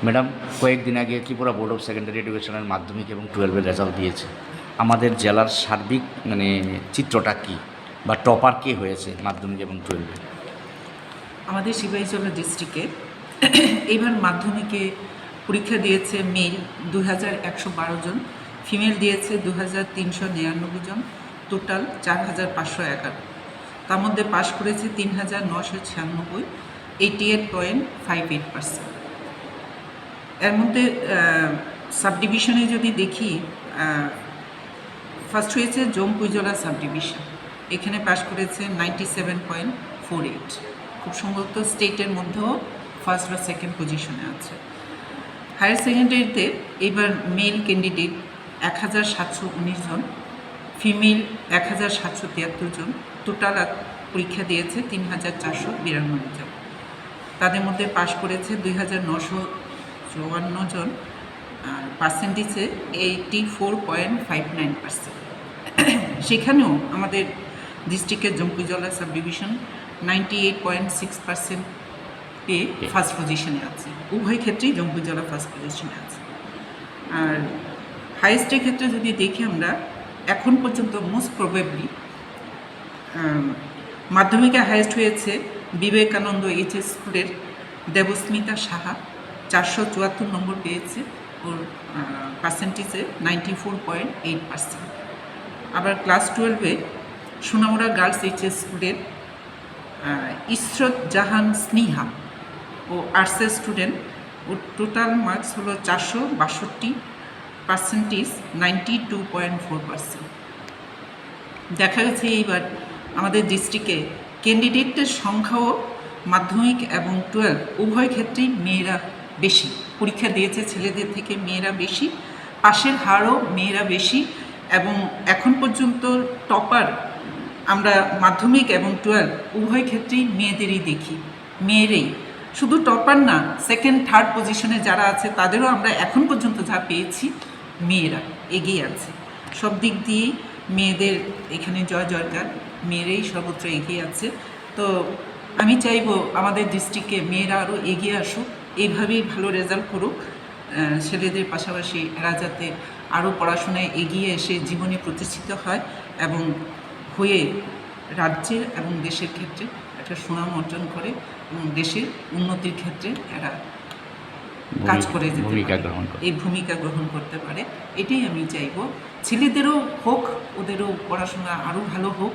Madam, কয়েকদিন আগে Tripura board of secondary এডুকেশনের মাধ্যমিক এবং 12-এর রেজাল্ট দিয়েছে। আমাদের জেলার সার্বিক চিত্রটা কী, বা টপার কে হয়েছে মাধ্যমিক এবং 12-এ? আমাদের সিপাহীজলা ডিস্ট্রিক্টে এইবার মাধ্যমিকে পরীক্ষা দিয়েছে মেল 2112 জন, ফিমেল দিয়েছে 2399 জন, টোটাল 4511। তার মধ্যে পাশ করেছে 3996, 88.58%। এর মধ্যে সাব ডিভিশনে যদি দেখি, ফার্স্ট হয়েছে জম্পুইজলা সাব ডিভিশন, এখানে পাশ করেছে 97.48। খুব সম্ভবত স্টেটের মধ্যেও ফার্স্ট বা সেকেন্ড পজিশনে আছে। হায়ার সেকেন্ডারিতে এবার মেল ক্যান্ডিডেট 1719 জন, ফিমেল 1773 জন, টোটাল পরীক্ষা দিয়েছে 3492 জন। তাদের মধ্যে পাশ করেছে 2954 জন, আর পার্সেন্টেজে 84.59%। সেখানেও আমাদের ডিস্ট্রিক্টের জম্পুইজলা সাব ডিভিশন 98.6% পেয়ে ফার্স্ট পজিশনে আছে। উভয় ক্ষেত্রেই জম্পুইজলা ফার্স্ট পজিশনে আছে। আর হাইয়েস্টের ক্ষেত্রে যদি দেখি আমরা, এখন পর্যন্ত মোস্ট প্রবেবলি মাধ্যমিকে হাইয়েস্ট হয়েছে বিবেকানন্দ এইচএস স্কুলের দেবস্মিতা সাহা, 474 নম্বর পেয়েছে, ওর পার্সেন্টেজে 94.8%। আবার ক্লাস 12-এ সোনামুড়া গার্লস এইচএস স্কুলের ইসরত জাহান স্নেহা, ও আর্টসের স্টুডেন্ট, ওর টোটাল মার্কস হলো 462, পার্সেন্টেজ 92.4%। দেখা গেছে এইবার আমাদের ডিস্ট্রিক্টে ক্যান্ডিডেটের সংখ্যাও মাধ্যমিক এবং 12 উভয় ক্ষেত্রেই মেয়েরা বেশি পরীক্ষা দিয়েছে, ছেলেদের থেকে মেয়েরা বেশি, পাশের হারও মেয়েরা বেশি। এবং এখন পর্যন্ত টপার আমরা মাধ্যমিক এবং 12 উভয় ক্ষেত্রেই মেয়েদেরই দেখি, মেয়েরাই। শুধু টপার না, সেকেন্ড থার্ড পজিশনে যারা আছে তাদেরও আমরা এখন পর্যন্ত যা পেয়েছি, মেয়েরা এগিয়ে আছে। সব দিক দিয়েই মেয়েদের এখানে জয় জয়কার, মেয়েরাই সর্বত্র এগিয়ে আছে। তো আমি চাইবো আমাদের ডিস্ট্রিক্টে মেয়েরা আরও এগিয়ে আসুক, এইভাবেই ভালো রেজাল্ট করুক। ছেলেদের পাশাপাশি এরা যাতে আরও পড়াশোনায় এগিয়ে এসে জীবনে প্রতিষ্ঠিত হয় এবং হয়ে রাজ্যের এবং দেশের ক্ষেত্রে একটা সুনাম অর্জন করে এবং দেশের উন্নতির ক্ষেত্রে এরা কাজ করে যেতে এই ভূমিকা গ্রহণ করতে পারে। এটাই আমি চাইব। ছেলেদেরও হোক, ওদেরও পড়াশোনা আরও ভালো হোক,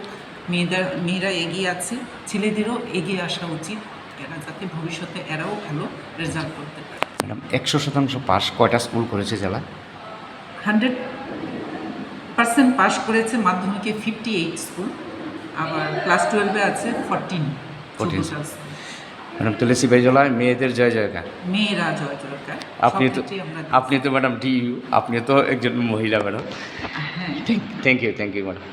মেয়েরা এগিয়ে আছে, ছেলেদেরও এগিয়ে আসা উচিত, এরা যাতে ভবিষ্যতে এরাও ভালো রেজাল্ট করতে পারে। ম্যাডাম, 100% পাস কয়টা স্কুল করেছে জেলা? 100% পাস করেছে মাধ্যমিকে 58 স্কুল, আবার ক্লাস 12-এ আছে 14। ম্যাডাম, তাহলে সিপাহীজলায় মেয়েদের জয় জয়কার, মেয়েরা জয় জয়কার। আপনি তো ম্যাডাম ডিইউ, আপনি তো একজন মহিলা ম্যাডাম। হ্যাঁ, থ্যাংক ইউ ম্যাডাম।